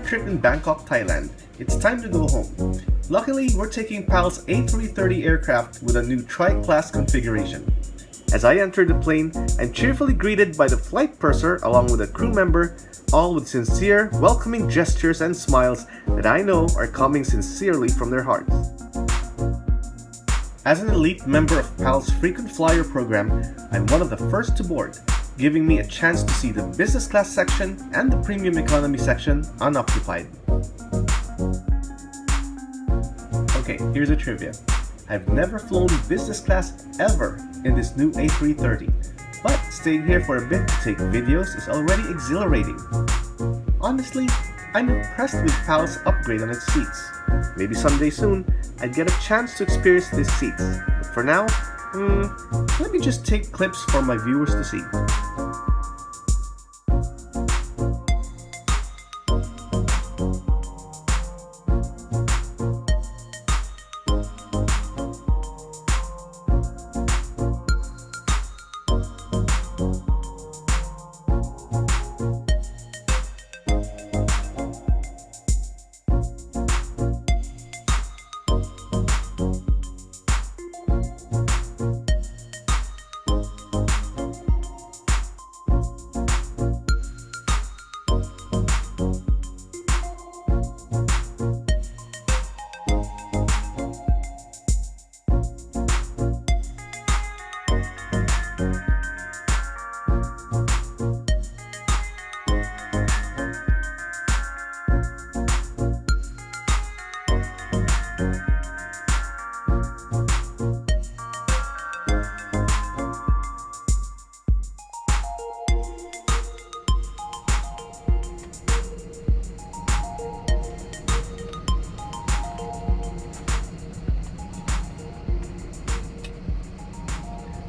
trip in Bangkok, Thailand. It's time to go home. Luckily, we're taking PAL's A330 aircraft with a new tri-class configuration. As I enter the plane, I'm cheerfully greeted by the flight purser along with a crew member, all with sincere, welcoming gestures and smiles that I know are coming sincerely from their hearts. As an elite member of PAL's frequent flyer program, I'm one of the first to board, giving me a chance to see the business class section and the premium economy section unoccupied. Okay, here's a trivia. I've never flown business class ever in this new A330, but staying here for a bit to take videos is already exhilarating. Honestly, I'm impressed with PAL's upgrade on its seats. Maybe someday soon, I'd get a chance to experience these seats. But for now, let me just take clips for my viewers to see.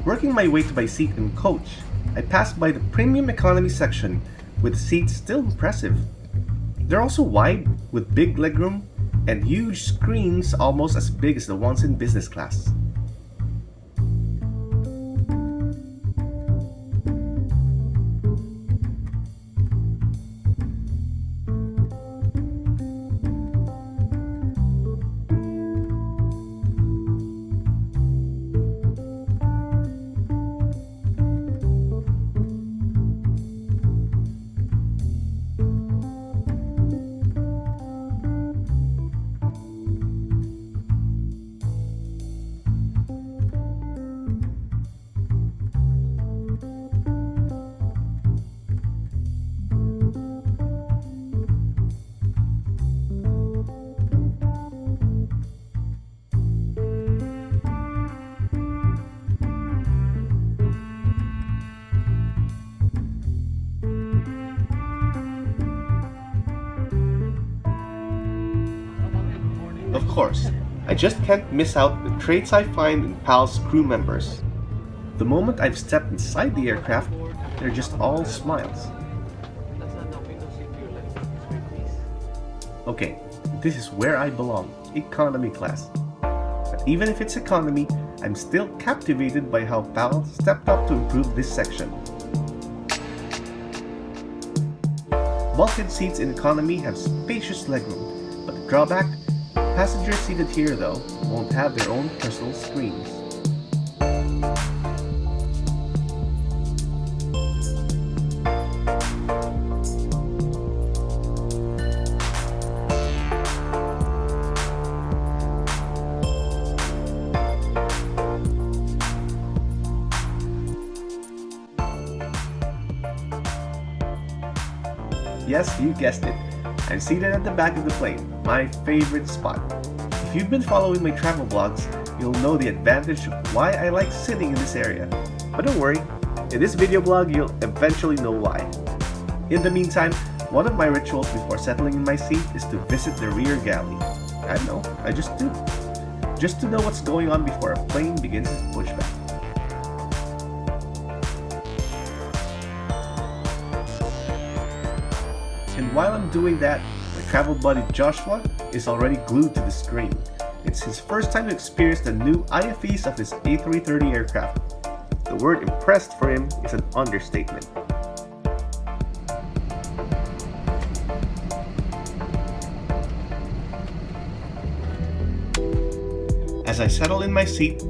Working my way to my seat in coach, I passed by the premium economy section with seats still impressive. They're also wide with big legroom and huge screens almost as big as the ones in business class. Of course, I just can't miss out the traits I find in PAL's crew members. The moment I've stepped inside the aircraft, they're just all smiles. Okay, this is where I belong, economy class. But even if it's economy, I'm still captivated by how PAL stepped up to improve this section. Bulkhead seats in economy have spacious legroom, but the drawback, passengers seated here, though, won't have their own personal screens. Yes, you guessed it. I'm seated at the back of the plane, my favorite spot. If you've been following my travel vlogs, you'll know the advantage of why I like sitting in this area. But don't worry, in this video blog you'll eventually know why. In the meantime, one of my rituals before settling in my seat is to visit the rear galley. I know, I just do. Just to know what's going on before a plane begins its pushback. And while I'm doing that, my travel buddy Joshua is already glued to the screen. It's his first time to experience the new IFEs of this A330 aircraft. The word impressed for him is an understatement. As I settle in my seat,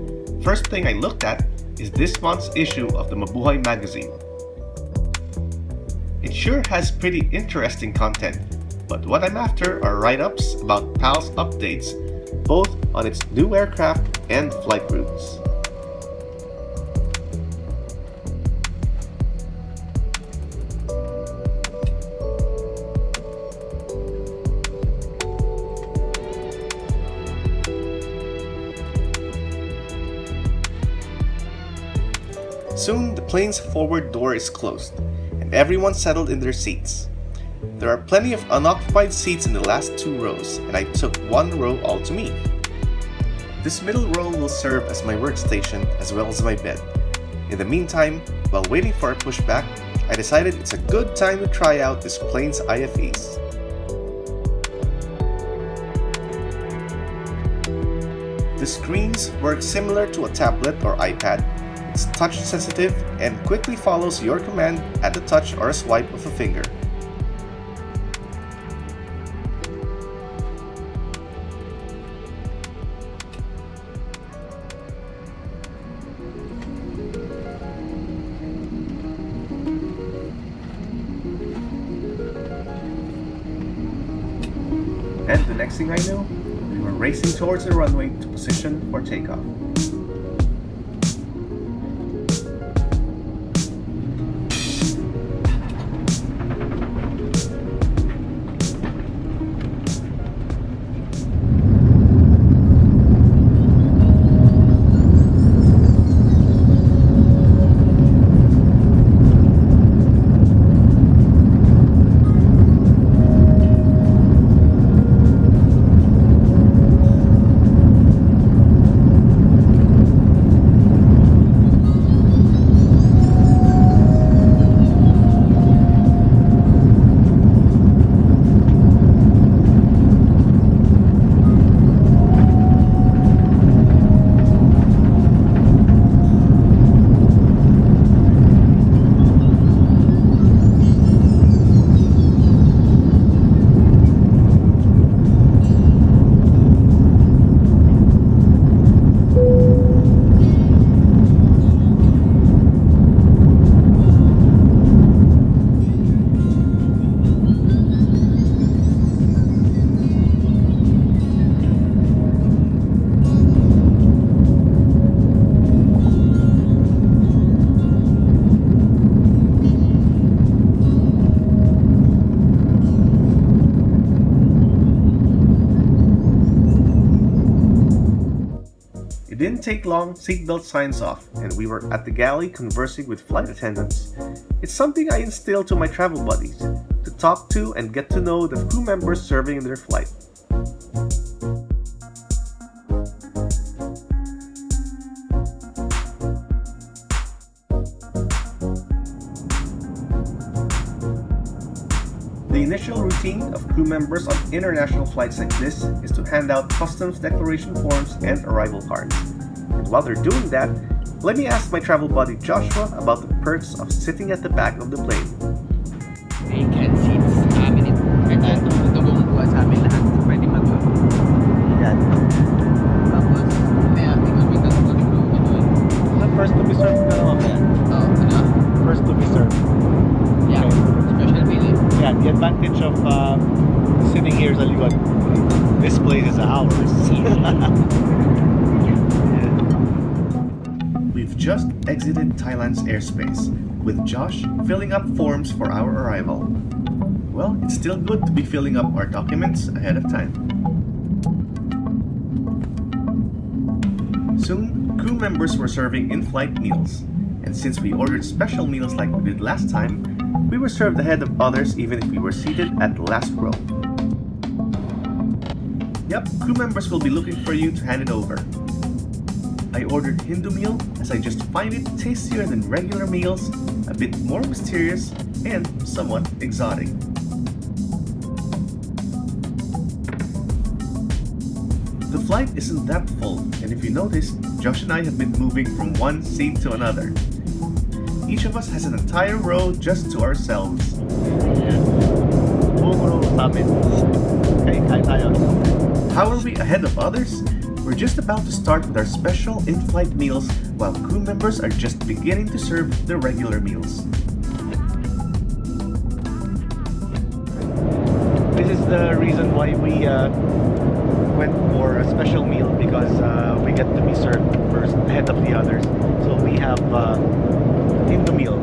first thing I looked at is this month's issue of the Mabuhay magazine. It sure has pretty interesting content, but what I'm after are write-ups about PAL's updates, both on its new aircraft and flight routes. Soon, the plane's forward door is closed, and everyone settled in their seats. There are plenty of unoccupied seats in the last two rows, and I took one row all to me. This middle row will serve as my workstation as well as my bed. In the meantime, while waiting for a pushback, I decided it's a good time to try out this plane's IFEs. The screens work similar to a tablet or iPad. It's touch sensitive and quickly follows your command at the touch or a swipe of a finger. And the next thing I knew, we were racing towards the runway to position for takeoff. It didn't take long, seatbelt signs off, and we were at the galley conversing with flight attendants. It's something I instill to my travel buddies, to talk to and get to know the crew members serving in their flight. The initial routine of crew members on international flights like this is to hand out customs declaration forms and arrival cards. And while they're doing that, let me ask my travel buddy Joshua about the perks of sitting at the back of the plane. Vacant seats sa amin ito. Kahit tugong buwan sa amin lahat, pwede mag-up. Yan. Tapos, kaya ikaw may tatutulong mo gano'n. The first to be served ka naman yan. Oo, ano? First to be served. Yeah, special billing. Yeah, the advantage of sitting here sa likod. This place is ours. We've just exited Thailand's airspace, with Josh filling up forms for our arrival. Well, it's still good to be filling up our documents ahead of time. Soon, crew members were serving in-flight meals, and since we ordered special meals like we did last time, we were served ahead of others even if we were seated at the last row. Yep, crew members will be looking for you to hand it over. I ordered Hindu meal as I just find it tastier than regular meals, a bit more mysterious, and somewhat exotic. The flight isn't that full, and if you notice, Josh and I have been moving from one seat to another. Each of us has an entire row just to ourselves. Buong row sa amin. Kain tayo. How are we ahead of others? We're just about to start with our special in-flight meals while crew members are just beginning to serve their regular meals. This is the reason why we went for a special meal, because we get to be served first ahead of the others. So we have in the meal